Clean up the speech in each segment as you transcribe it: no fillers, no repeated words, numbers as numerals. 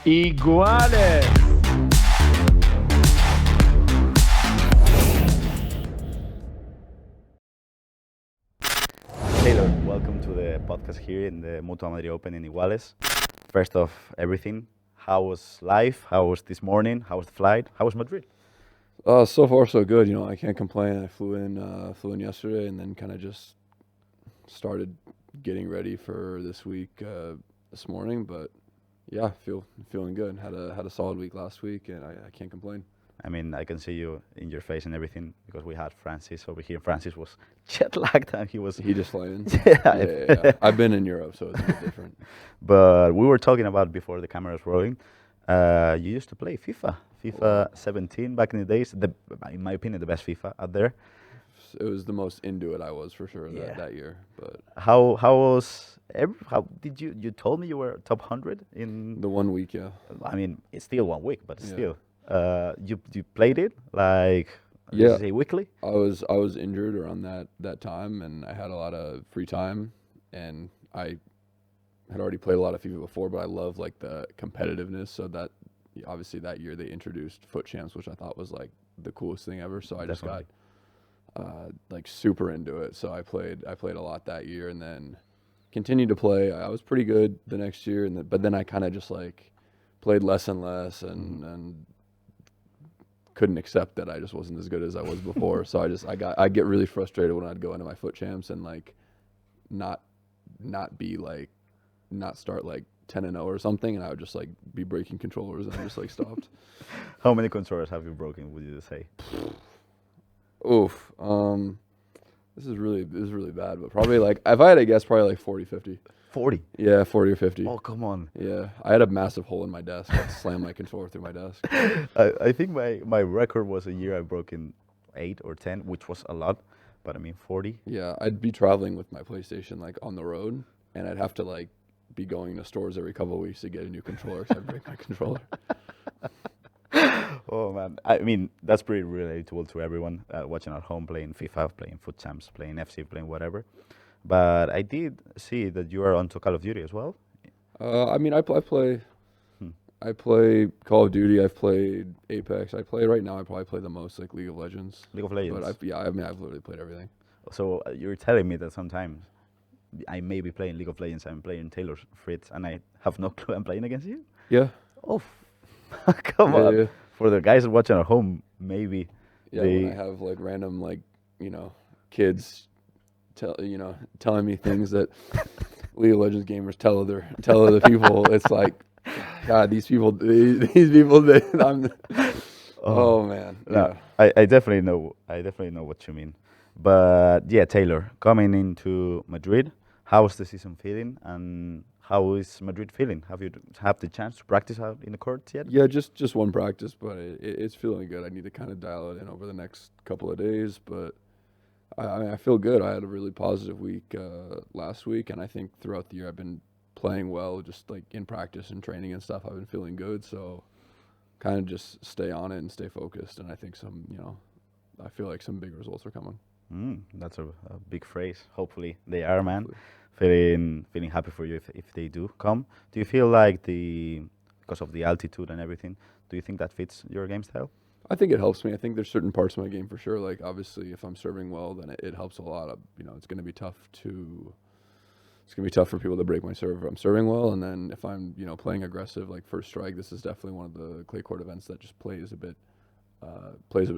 IGUALES. Taylor, welcome to the podcast here in the MUTUA Madrid Open in IGUALES. First of everything, how was life? How was this morning? How was the flight? How was Madrid? So far so good. I can't complain. I flew in yesterday, and then kind of just started getting ready for this week this morning. But yeah, feeling good. Had a solid week last week, and I can't complain. I mean, I can see you in your face and everything because we had Francis over here. Francis was jet lagged and He just flying. yeah. Yeah. I've been in Europe, so it's a bit different. But we were talking about before the cameras rolling. You used to play FIFA 17 back in the days. In my opinion, the best FIFA out there. It was the most into it I was for sure Yeah. that year. But How did you told me you were top 100 in the 1 week, yeah. I mean, it's still 1 week, but Yeah. still. You played it like Yeah. let's say weekly? I was injured around that time, and I had a lot of free time, and I had already played a lot of FIFA before, but I love like the competitiveness. So that obviously that year they introduced Foot Champs, which I thought was like the coolest thing ever. So I just got like super into it. So I played a lot that year, and then continued to play. I was pretty good the next year, but then I kind of just like played less and less, and couldn't accept that I just wasn't as good as I was before. So I get really frustrated when I'd go into my Foot Champs and like not start like 10-0 or something, and I would just like be breaking controllers, and I just like stopped. How many controllers have you broken, would you say? Oof. This is really bad, but probably like, if I had to guess, probably like 40, 50. 40. Yeah, 40 or 50. Oh, come on. Yeah, I had a massive hole in my desk. I slammed my controller through my desk. I think my record was a year I broke in 8 or 10, which was a lot, but I mean 40. Yeah, I'd be traveling with my PlayStation like on the road, and I'd have to like be going to stores every couple of weeks to get a new controller, so I'd break my controller. Oh man, I mean that's pretty relatable to everyone watching at home, playing FIFA, playing Foot Champs, playing FC, playing whatever. But I did see that you are onto Call of Duty as well. I mean, I play Call of Duty. I've played Apex. I play right now. I probably play the most like League of Legends. League of Legends. But I've literally played everything. So you're telling me that sometimes I may be playing League of Legends, I'm playing Taylor Fritz, and I have no clue I'm playing against you? Yeah. Oh, come on. Yeah. For the guys watching at home, maybe. Yeah, when I have like random like kids telling me things that League of Legends gamers tell other people. It's like, God, these people. Oh man. No, I definitely know. I definitely know what you mean. But yeah, Taylor, coming into Madrid, how's the season feeling, and how is Madrid feeling? Have you had the chance to practice out in the courts yet? Yeah, just one practice, but it's feeling good. I need to kind of dial it in over the next couple of days, but I feel good. I had a really positive week last week, and I think throughout the year I've been playing well, just like in practice and training and stuff. I've been feeling good, so kind of just stay on it and stay focused. And I think I feel like some big results are coming. That's a big phrase. Hopefully they are, man. Hopefully. Feeling happy for you if they do come. Do you feel like because of the altitude and everything, do you think that fits your game style? I think it helps me. I think there's certain parts of my game for sure. Like obviously, if I'm serving well, then it helps a lot. It's going to be tough for people to break my serve if I'm serving well. And then if I'm playing aggressive, like first strike, this is definitely one of the clay court events that just plays a bit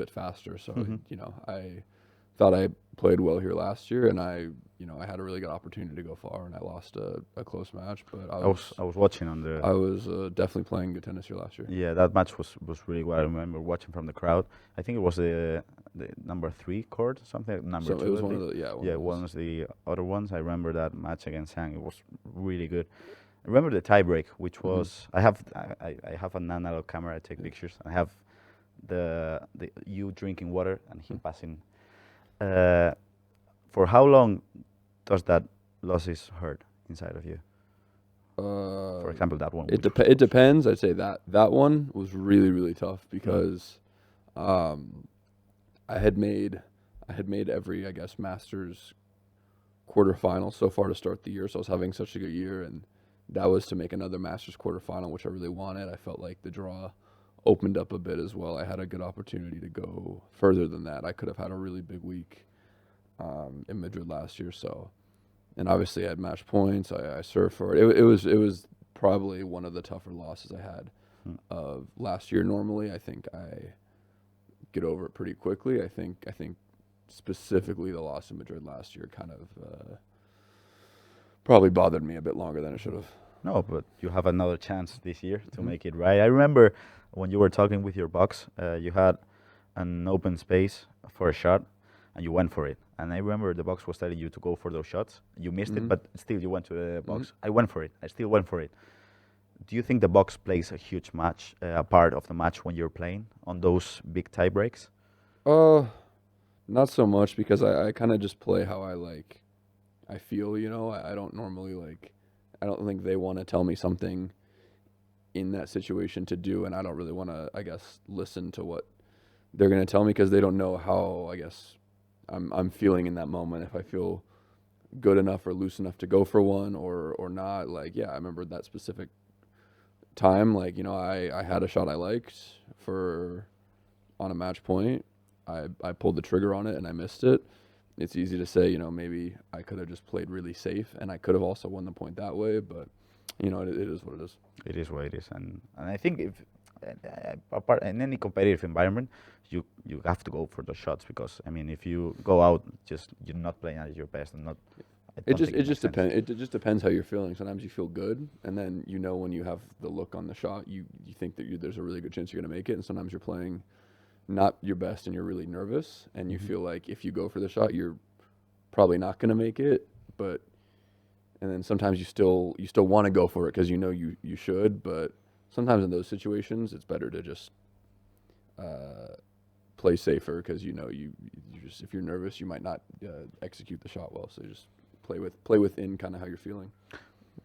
faster. So I thought I played well here last year, and I had a really good opportunity to go far, and I lost a close match. But I was watching on the. I was definitely playing good tennis here last year. Yeah, that match was really good. I remember watching from the crowd. I think it was the number 3 court, something like number 2. It was one of the one of the other ones. I remember that match against Sang. It was really good. I remember the tiebreak, which was I have an analog camera. I take pictures. I have the you drinking water and him passing. For how long does that losses hurt inside of you? For example, that one. It depends. I'd say that one was really, really tough because I had made every, I guess, Masters quarterfinal so far to start the year. So I was having such a good year, and that was to make another Masters quarterfinal, which I really wanted. I felt like the draw opened up a bit as well. I had a good opportunity to go further than that. I could have had a really big week in Madrid last year. So, and obviously I had match points. I served for it. It was probably one of the tougher losses I had of last year. Normally, I think I get over it pretty quickly. I think specifically the loss in Madrid last year kind of probably bothered me a bit longer than it should have. No, but you have another chance this year to make it right. I remember when you were talking with your box, you had an open space for a shot, and you went for it. And I remember the box was telling you to go for those shots. You missed it, but still you went to the box. I went for it. I still went for it. Do you think the box plays a huge part of the match when you're playing on those big tie breaks? Not so much, because I kind of just play how I feel, I don't normally I don't think they want to tell me something in that situation to do, and I don't really want to, I guess, listen to what they're going to tell me, because they don't know how, I guess, I'm feeling in that moment, if I feel good enough or loose enough to go for one or not. I remember that specific time, I had a shot I liked on a match point. I pulled the trigger on it and I missed it. It's easy to say, maybe I could have just played really safe, and I could have also won the point that way, but it is what it is. It is what it is, and I think if apart in any competitive environment, you have to go for the shots, because I mean, if you go out just you're not playing at your best and not. It just depends. It just depends how you're feeling. Sometimes you feel good, and then when you have the look on the shot, you think that there's a really good chance you're going to make it, and sometimes you're playing not your best and you're really nervous, and you feel like if you go for the shot, you're probably not going to make it, and then sometimes you still want to go for it because you should, but sometimes in those situations it's better to just play safer, because you just, if you're nervous, you might not execute the shot well, so just play within kind of how you're feeling.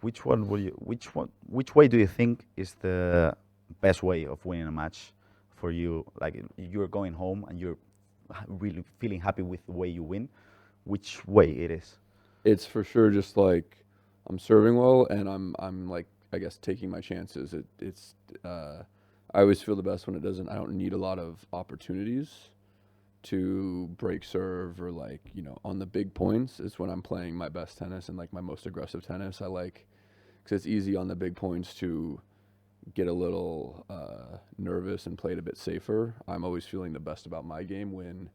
Which way do you think is the best way of winning a match for you? Like, you're going home and you're really feeling happy with the way you win. Which way it is? It's for sure just I'm serving well, and I'm I guess taking my chances. I always feel the best when I don't need a lot of opportunities to break serve, or on the big points is when I'm playing my best tennis and my most aggressive tennis. Because it's easy on the big points to get a little nervous and play it a bit safer. I'm always feeling the best about my game when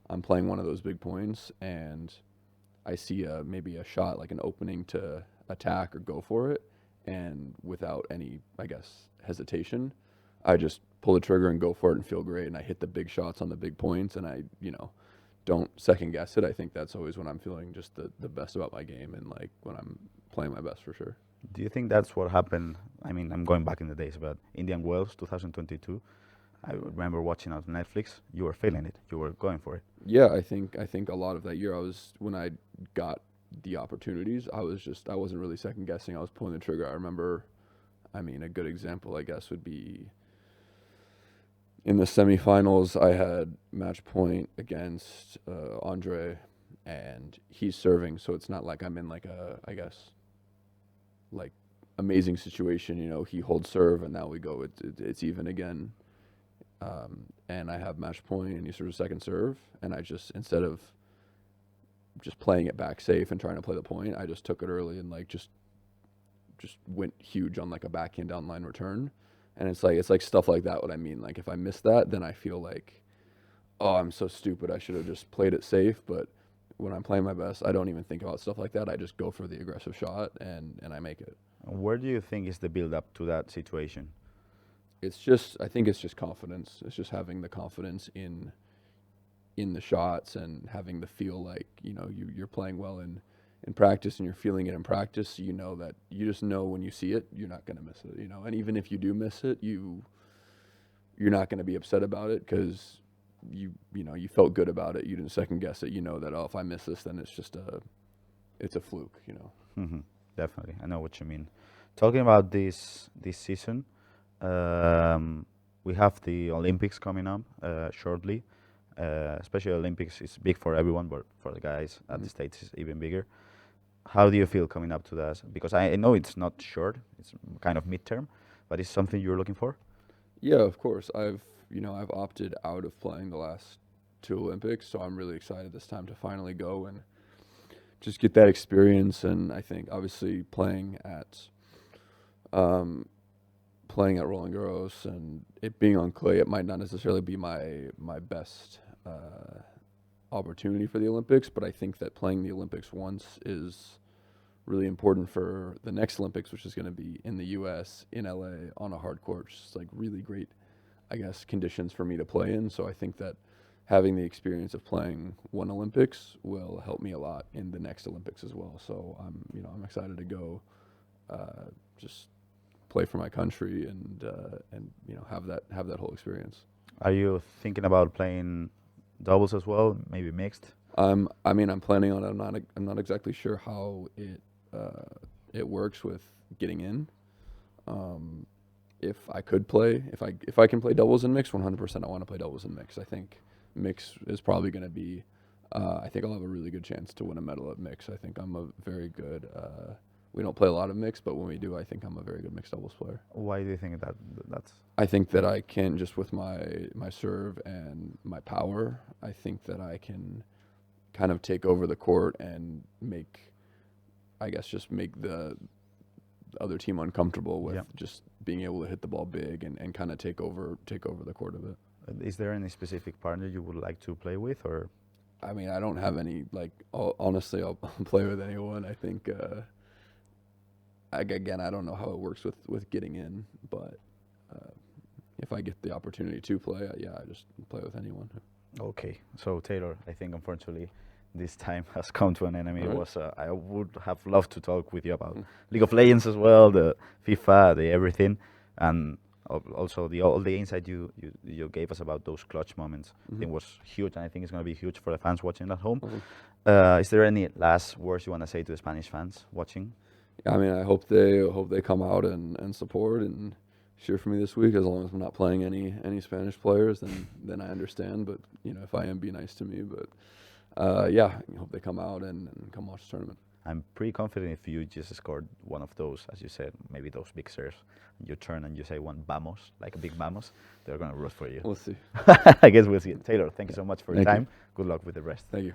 I'm playing one of those big points and I see maybe a shot, an opening to attack or go for it, and without any, I guess, hesitation, I just pull the trigger and go for it and feel great, and I hit the big shots on the big points, and I don't second guess it. I think that's always when I'm feeling just the best about my game, and when I'm playing my best, for sure. Do you think that's what happened? I mean, I'm going back in the days, but Indian Wells 2022, I remember watching on Netflix. You were feeling it. You were going for it. Yeah, I think a lot of that year, when I got the opportunities, I wasn't really second guessing. I was pulling the trigger. I remember, a good example, I guess, would be in the semifinals. I had match point against Andre, and he's serving, so it's not like I'm in amazing situation. He holds serve, and now we go. It's even again. And I have match point, and he serves second serve, and I just, instead of just playing it back safe and trying to play the point, I just took it early and just went huge on a backhand down line return. And it's stuff like that. What I mean, if I miss that, then I feel oh, I'm so stupid. I should have just played it safe. But when I'm playing my best, I don't even think about stuff like that. I just go for the aggressive shot and I make it. Where do you think is the build up to that situation? I think it's just confidence. It's just having the confidence in the shots, and having the feel you're playing well in practice, and you're feeling it in practice. So that you just know when you see it, you're not going to miss it. And even if you do miss it, you're not going to be upset about it, because you felt good about it. You didn't second guess it. That, oh, if I miss this, then it's a fluke. Mm-hmm. Definitely, I know what you mean. Talking about this season. We have the Olympics coming up shortly. Especially Olympics is big for everyone, but for the guys at the States it's even bigger. How do you feel coming up to that? Because I know it's not short; it's kind of midterm, but it's something you're looking for. Yeah, of course. I've opted out of playing the last 2 Olympics, so I'm really excited this time to finally go and just get that experience. And I think obviously playing at Roland Garros and it being on clay, it might not necessarily be my best opportunity for the Olympics, but I think that playing the Olympics once is really important for the next Olympics, which is going to be in the U.S. in LA on a hard court, which is like really great, I guess, conditions for me to play in. So I think that having the experience of playing one Olympics will help me a lot in the next Olympics as well. So I'm excited to go, just play for my country and have that whole experience. Are you thinking about playing doubles as well, maybe mixed? I'm planning on it. I'm not exactly sure how it works with getting in. If I could play, if I can play doubles and mix, 100% I want to play doubles and mix. I think mix is probably going to be. I think I'll have a really good chance to win a medal at mix. I think I'm a very good. We don't play a lot of mix, but when we do, I think I'm a very good mixed doubles player. Why do you think that's? I think that I can, just with my serve and my power, I think that I can kind of take over the court and make the other team uncomfortable with just being able to hit the ball big and kind of take over the court a bit. Is there any specific partner you would like to play with, or? I mean, I don't have any, honestly, I'll play with anyone. I think, again, I don't know how it works with getting in, but if I get the opportunity to play, I just play with anyone. Okay, so Taylor, I think unfortunately this time has come to an end. I mean, I would have loved to talk with you about League of Legends as well, the FIFA, the everything, and also all the insight you gave us about those clutch moments. I think was huge, and I think it's going to be huge for the fans watching at home. Is there any last words you want to say to the Spanish fans watching? I mean, I hope they come out and support and cheer for me this week. As long as I'm not playing any Spanish players, then I understand. But if I am, be nice to me. But I hope they come out and come watch the tournament. I'm pretty confident if you just scored one of those, as you said, maybe those big serves, you turn and you say one vamos, like a big vamos, they're going to root for you. We'll see. I guess we'll see. Taylor, thank you so much for your time. Good luck with the rest. Thank you.